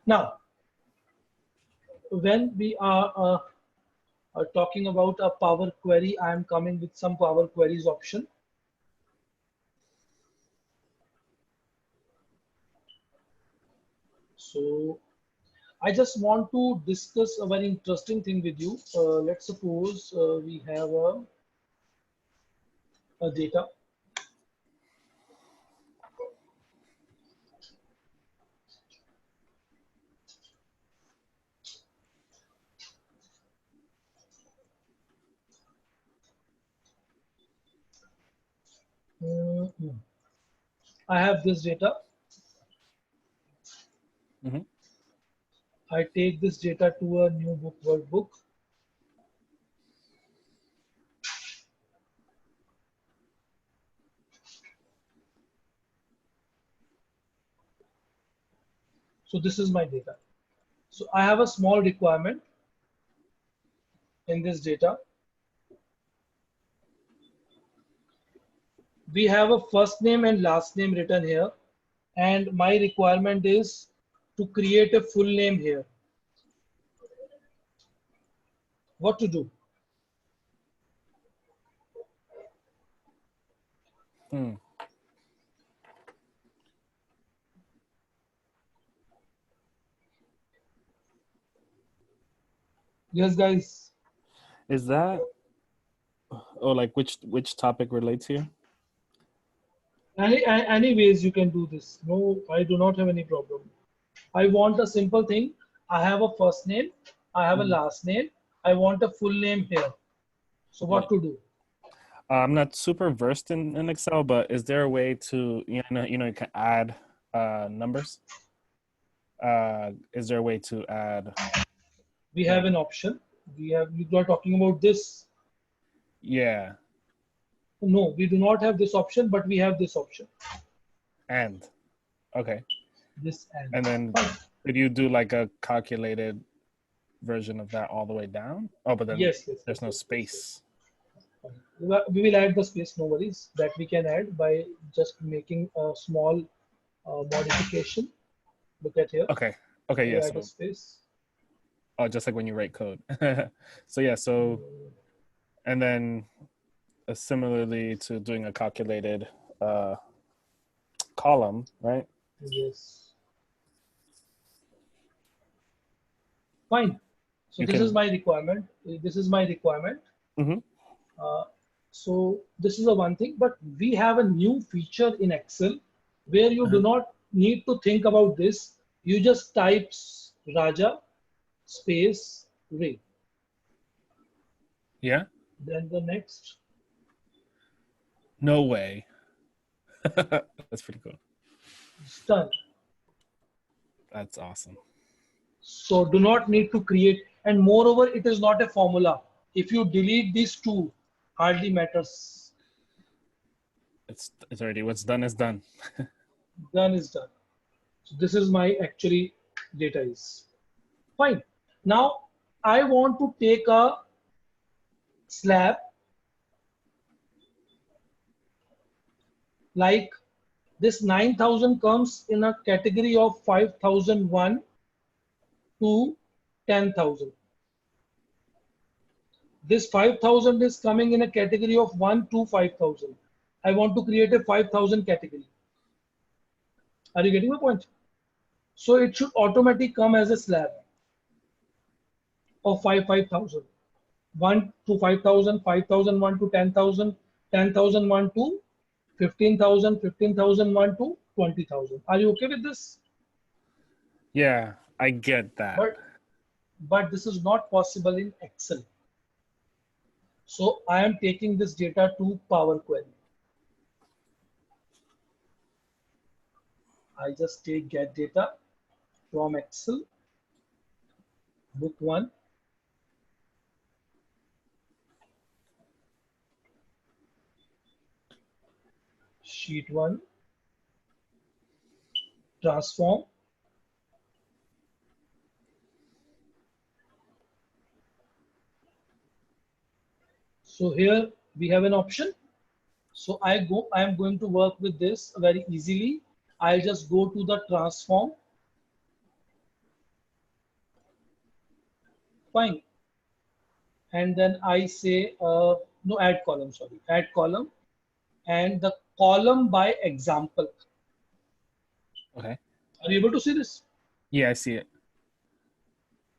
Now, when we are talking about a Power Query, I am coming with some Power Queries option. So I just want to discuss a very interesting thing with you. Let's suppose we have a data. Mhm. I have this data. Mm-hmm. I take this data to a new book workbook. So this is my data. So I have a small requirement in this data. We have a first name and last name written here, and my requirement is to create a full name here. What to do? Hmm. Yes, guys. Is that, oh, like which topic relates here? Any ways you can do this. No, I do not have any problem. I want a simple thing. I have a first name. I have a Mhm. last name. I want a full name here. So Right. what to do? I'm not super versed in Excel, but is there a way to you can add numbers? Is there a way to add We have like an option. You are talking about this. yeah No, we do not have this option, but we have this option. and okay, This and and then fine. could you do like a calculated version of that all the way down? Oh, but then Yes, yes, yes, there's no yes, yes, yes. space. Fine. We will add the space, no worries, that we can add by just making a small modification. Look at here. Okay, okay, We yeah. add a So space. oh, just like when you write code. So yeah, so and then similarly to doing a calculated uh, column, right? Yes. Fine. So You this is can. my requirement. This is my requirement. Mhm. Uh, so this is a one thing, but we have a new feature in Excel where you do Uh-huh. not need to think about this. You just type Raja space Ray. Yeah. Then the next, No way. That's pretty cool. it's done. That's awesome. So do not need to create. And moreover, it is not a formula. If you delete these two, hardly matters. It's already what's done is done. Done is done. So this is my actually data is. Fine. Now I want to take a slab like this 9,000 comes in a category of 5,001 to 10,000. This 5,000 is coming in a category of 1 to 5,000. I want to create a 5,000 category. Are you getting my point? So it should automatically come as a slab of 5,000. 1 to 5,000, 5,001 to 10,000, 10,001 to 15,000, 15,001 to 20,000. Are you okay with this? Yeah, I get that. But this is not possible in Excel. So I am taking this data to Power Query. I just take get data from Excel, book one, sheet one, transform. So here we have an option. So I am going to work with this very easily. I'll just go to the transform. Fine. And then I say, no, add column, sorry, add column, and the column by example. Okay. Are you able to see this? Yeah, I see it.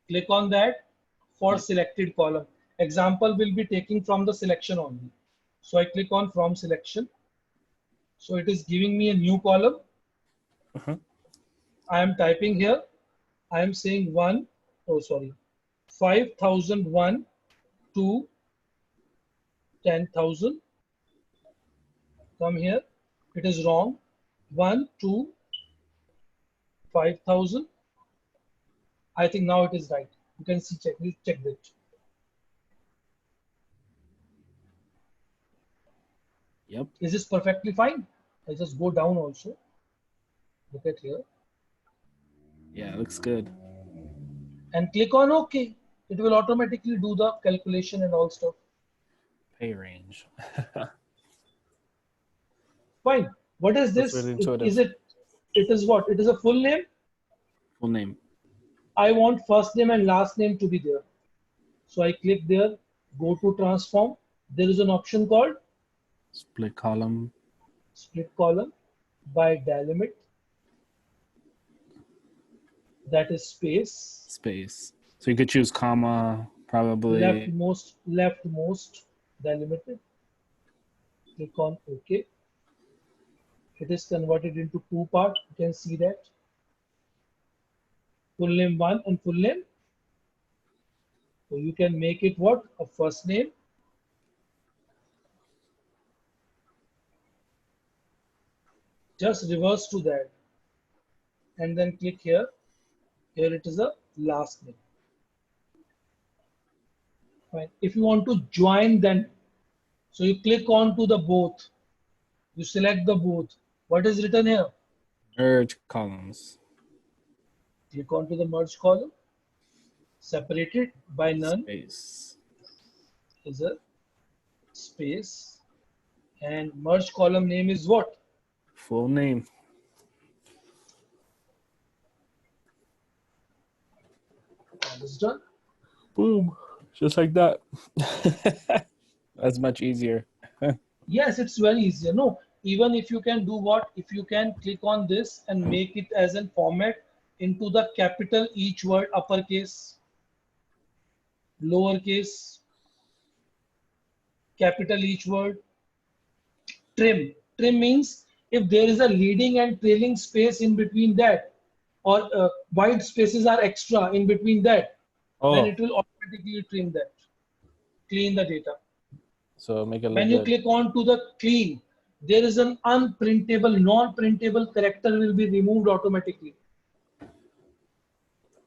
Click on that for Yeah. selected column. Example will be taking from the selection only. So I click on from selection. So it is giving me a new column. Uh-huh. I am typing here. I am saying 5,001 to 10,000. Come here. It is wrong. 1 to 5,000. I think now it is right. You can see, check that. Yep. Is this perfectly fine? I just go down also. Look at here. Yeah, it looks good. And click on OK. It will automatically do the calculation and all stuff. Pay range. Fine. What is That's this? really intuitive. It is what? It is a full name. Full name. I want first name and last name to be there. So I click there, go to transform. There is an option called Split column. split column by delimit. That is space. Space. So you could choose comma, probably. Leftmost delimited. Click on OK. It is converted into two parts. You can see that. Full name 1 and full name. So you can make it what? A first name. Just reverse to that. And then click here. Here it is a last name. Fine. If you want to join them, so you click on to the both. You select the both. What is written here? Merge columns. Click on to the merge column. Separated by none Space. is a space. And merge column name is what? Full name. That is done. Boom. Just like that. That's much easier. Yes, it's very easy. No, even if you can do what? If you can click on this and make it as a format into the capital each word, uppercase, lowercase, capital each word, trim. Trim means if there is a leading and trailing space in between that, or white spaces are extra in between that, then Oh, it will automatically trim that, clean the data. so make it look When you good. click on to the clean, there is an unprintable, non-printable character will be removed automatically.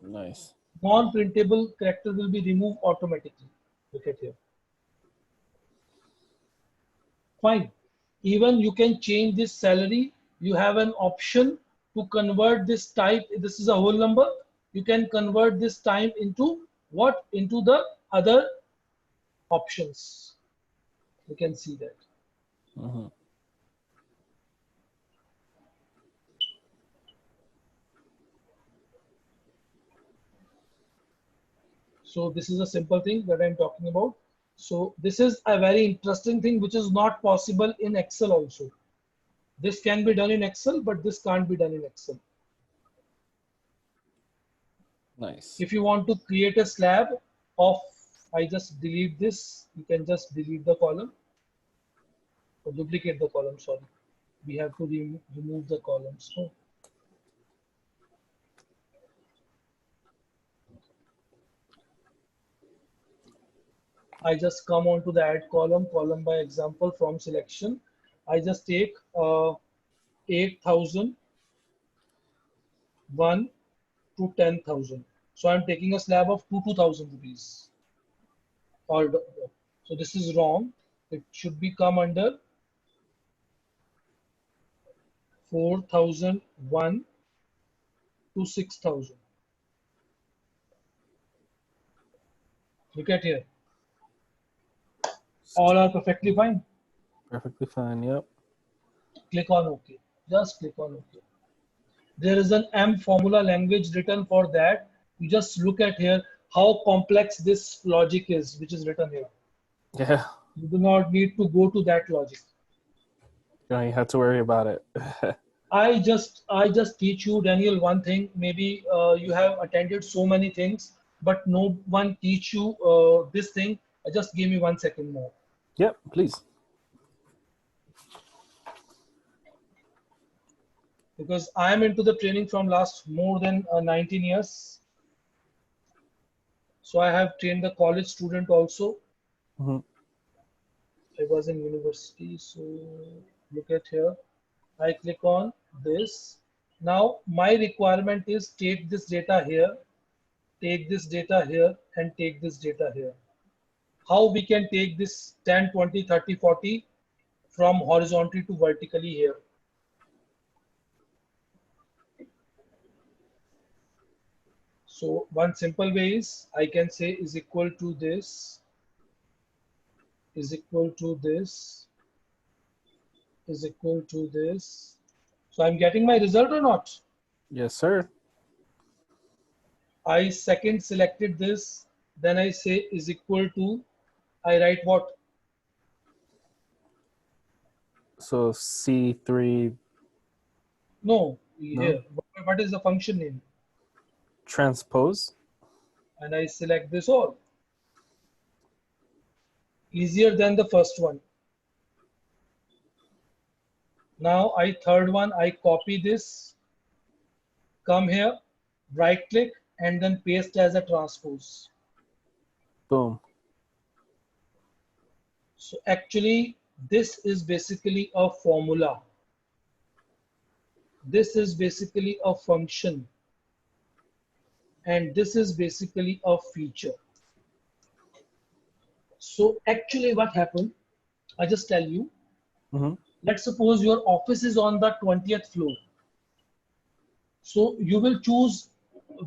Nice. Non-printable character will be removed automatically. Look at here. Fine. Even you can change this salary. You have an option to convert this type. This is a whole number. You can convert this time into what? Into the other options. You can see that. Uh-huh. So this is a simple thing that I'm talking about. So this is a very interesting thing which is not possible in Excel also. This can be done in Excel, but this can't be done in Excel. Nice. If you want to create a slab of, I just delete this, you can just delete the column or duplicate the column, sorry. We have to remove the columns. So I just come on to the add column, column by example from selection. I just take 8,001 to 10,000. So I'm taking a slab of 2,000 rupees. So this is wrong. It should be come under 4,001 to 6,000. Look at here. All are perfectly fine. Perfectly fine. Yep. Click on OK. Just click on OK. There is an M formula language written for that. You just look at here how complex this logic is, which is written here. Yeah. You do not need to go to that logic. You don't even have to worry about it. I just teach you, Daniel, one thing. Maybe you have attended so many things, but no one teach you this thing. Just give me 1 second more. Yep, please. Because I am into the training from last more than 19 years. So I have trained the college student also. Mm-hmm. I was in university, so look at here. I click on this. Now my requirement is take this data here, take this data here, and take this data here. How we can take this 10, 20, 30, 40 from horizontally to vertically here? So one simple way is I can say is equal to this, is equal to this, is equal to this. So I'm getting my result or not? Yes, sir. I second selected this, then I say is equal to, I write what? So C3. No, No? here. What is the function name? Transpose. And I select this all. Easier than the first one. Now third one, I copy this, come here, right click, and then paste as a transpose. Boom. So actually, this is basically a formula. This is basically a function. And this is basically a feature. So actually what happened, I just tell you, Mm-hmm. let's suppose your office is on the 20th floor. So you will choose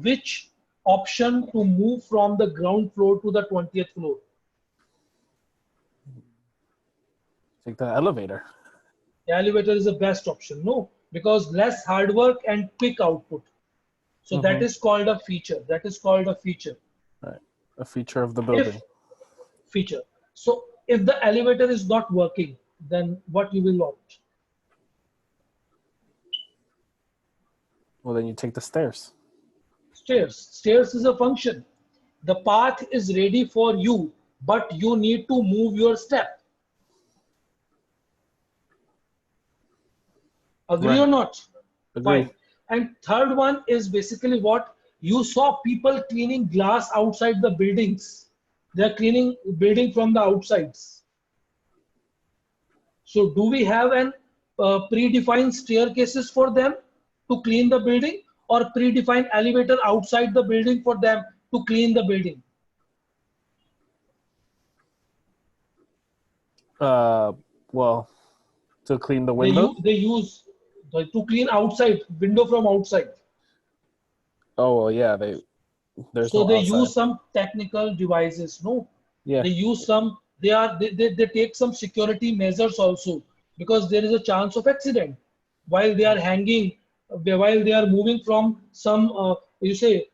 which option to move from the ground floor to the 20th floor. Take the elevator. The elevator is the best option, no, because less hard work and quick output. So that is called a feature. That is called a feature. Right. A feature of the building. Feature. So if the elevator is not working, then what you will opt? Well, then you take the stairs. Stairs. Stairs is a function. The path is ready for you, but you need to move your step. Agree Right. or not? Agree. Fine. And third one is basically what you saw people cleaning glass outside the buildings. They are cleaning building from the outsides. So do we have an predefined staircases for them to clean the building, or predefined elevator outside the building for them to clean the building? Well, to clean the They window. use to clean outside, window from outside. Oh well, yeah. There's So no they outside. use some technical devices, no? Yeah. They use some, they take some security measures also, because there is a chance of accident while they are hanging, while they are moving from some, you say,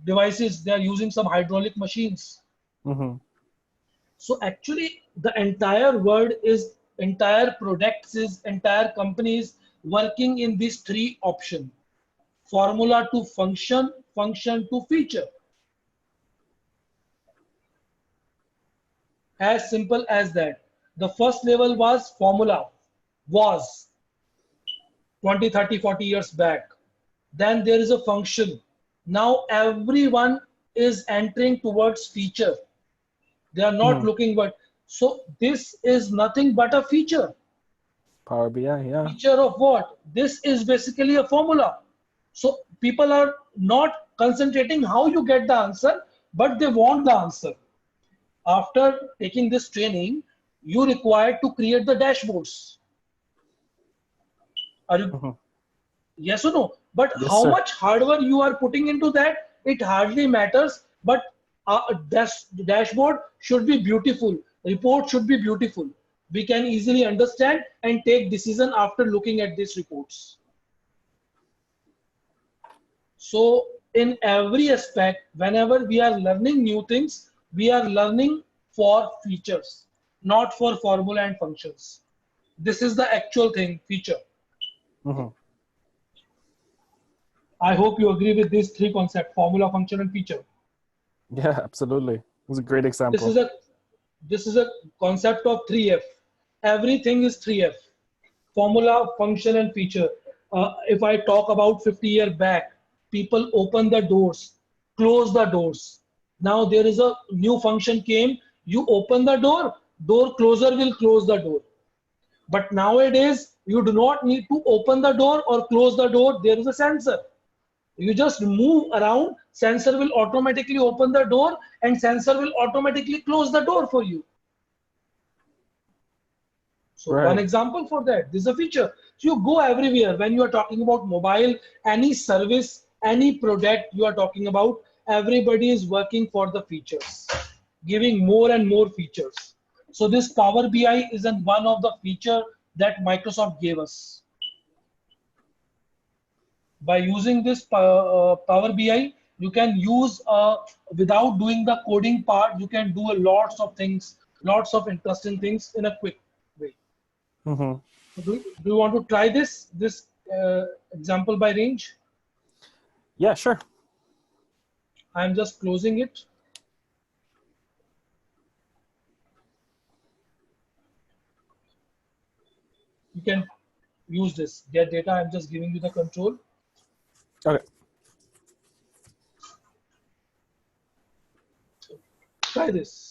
devices, they are using some hydraulic machines. Mm-hmm. So actually the entire world is, entire products is, entire companies working in these three options: formula to function, function to feature. As simple as that. The first level was formula, was 20, 30, 40 years back. Then there is a function. Now everyone is entering towards feature. They are not Mm-hmm. looking but, so this is nothing but a feature. Power BI. Yeah. Feature of what? This is basically a formula. So people are not concentrating how you get the answer, but they want the answer. After taking this training, you require to create the dashboards. Are you, Mm-hmm. yes or no? But Yes, how sir. much hard work you are putting into that, it hardly matters. But dashboard should be beautiful. Report should be beautiful. We can easily understand and take decision after looking at these reports. So in every aspect, whenever we are learning new things, we are learning for features, not for formula and functions. This is the actual thing, feature. Mm-hmm. I hope you agree with these three concepts, formula, function, and feature. Yeah, absolutely. It was a great This example. is a this is a concept of 3F. Everything is 3F. Formula, function, and feature. If I talk about 50 years back, people open the doors, close the doors. Now there is a new function came. You open the door, door closer will close the door. But nowadays, you do not need to open the door or close the door. There is a sensor. You just move around, sensor will automatically open the door and sensor will automatically close the door for you. So one Right. example for that, this is a feature. So you go everywhere when you are talking about mobile, any service, any product you are talking about, everybody is working for the features, giving more and more features. So this Power BI is one of the feature that Microsoft gave us. By using this Power BI, you can use without doing the coding part, you can do a lots of things, lots of interesting things in a quick way. Mm-hmm. Do you want to try this example by range? Yeah, sure. I'm just closing it. You can use this get data. I'm just giving you the control. Okay. Try this.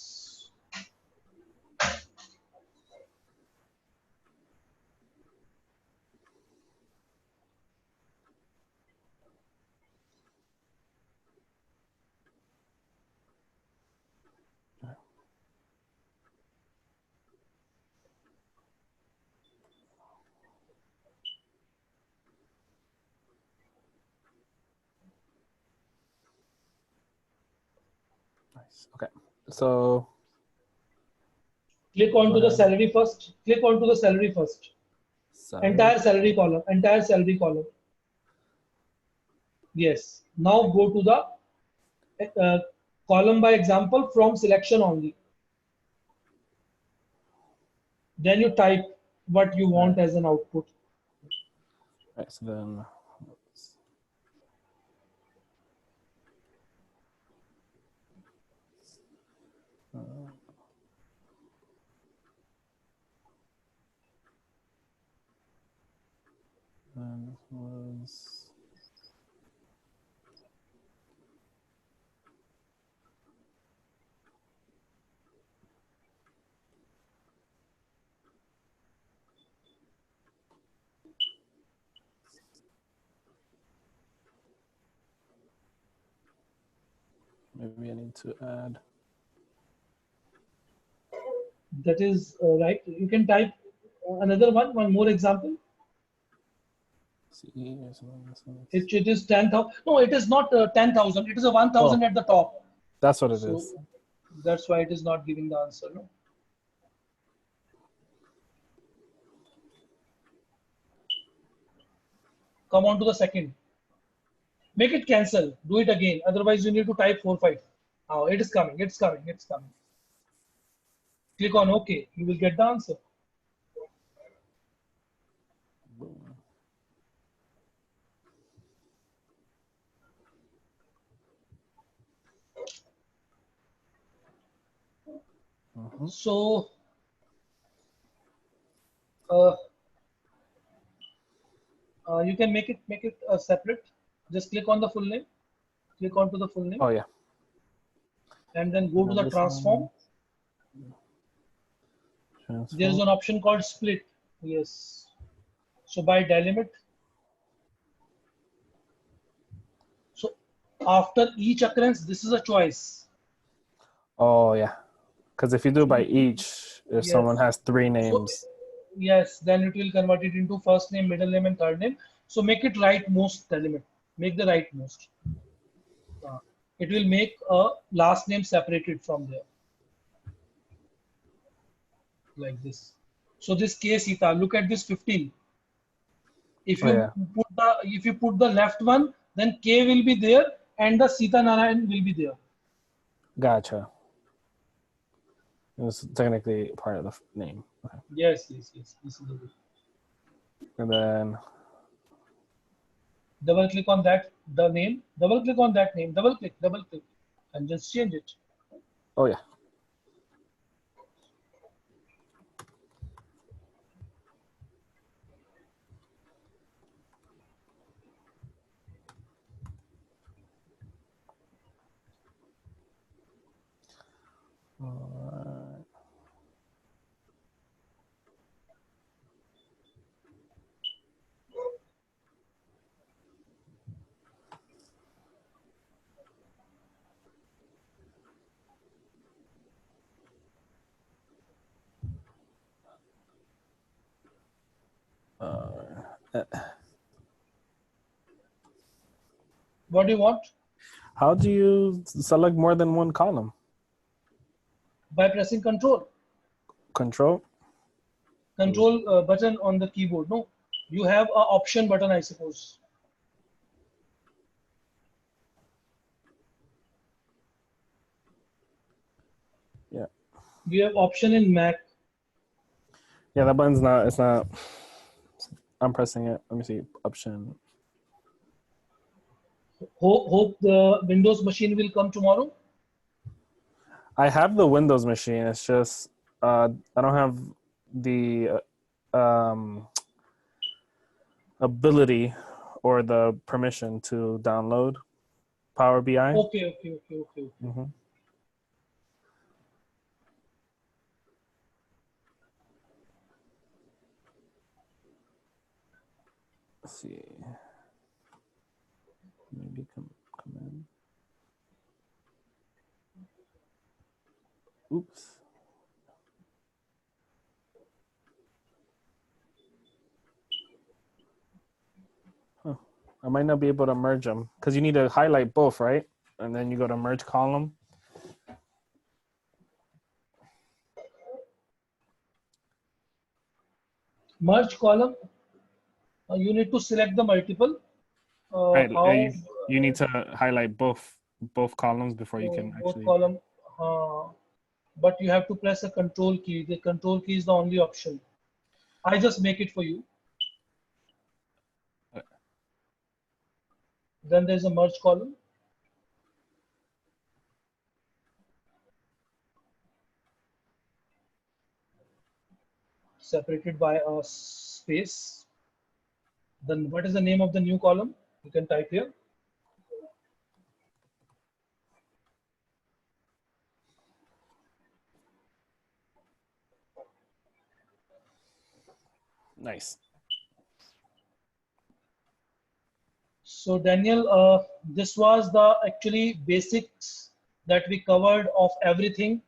Nice. Okay. So Click onto the salary first. Click onto the salary first. salary. Entire salary column. Entire salary column. Yes. Now go to the column by example from selection only. Then you type what you want as an output. Right. So then. Then was maybe I need to add. That is right. You can type another one more example. CE or something. It is 10,000. No, it is not 10,000. It is a 1,000 at the top. That's what it So is. that's why it is not giving the answer. No. Come on to the second. Make it cancel. Do it again. Otherwise, you need to type 4, 5. Oh, it is coming. It's coming. It's coming. Click on OK. You will get the answer. Boom. So you can make it separate. Just click on the full name. Click onto the full name. Oh yeah. And then go to the transform. There is an option called split. Yes. So by delimit. So after each occurrence, this is a choice. Oh yeah. Because if you do by each, if Yes. someone has 3 names. So, yes, then it will convert it into first name, middle name, and third name. So make it rightmost delimit. Make the rightmost. It will make a last name separated from there. Like this. So this case, Sita, look at this 15. If you put the left one, then K will be there, and the Sita Narayan will be there. Gotcha. It was technically part of the name. Okay. Yes, yes, yes. This is the way. And then Double click on that, the name, double click on that name, double click, and just change it. oh yeah. Alright. What do you want? How do you select more than one column? By pressing Control. Control? Control button on the keyboard. No, you have a option button, I suppose. Yeah. You have option in Mac. Yeah, that button's not, it's not, I'm pressing it. Let me see, option. Hope the Windows machine will come tomorrow. I have the Windows machine. It's just, I don't have the ability or the permission to download Power BI. Okay. Mm-hmm. Let's see. Maybe come in. Oops. Huh. I might not be able to merge them because you need to highlight both, right? And then you go to merge column. Merge column. You need to select the multiple. Right. How You need to highlight both columns before you can both actually. column. But you have to press a Control key. The Control key is the only option. I just make it for you. Then there's a merge column. Separated by a space. Then what is the name of the new column? You can type here. Nice. So Daniel, this was the actually basics that we covered of everything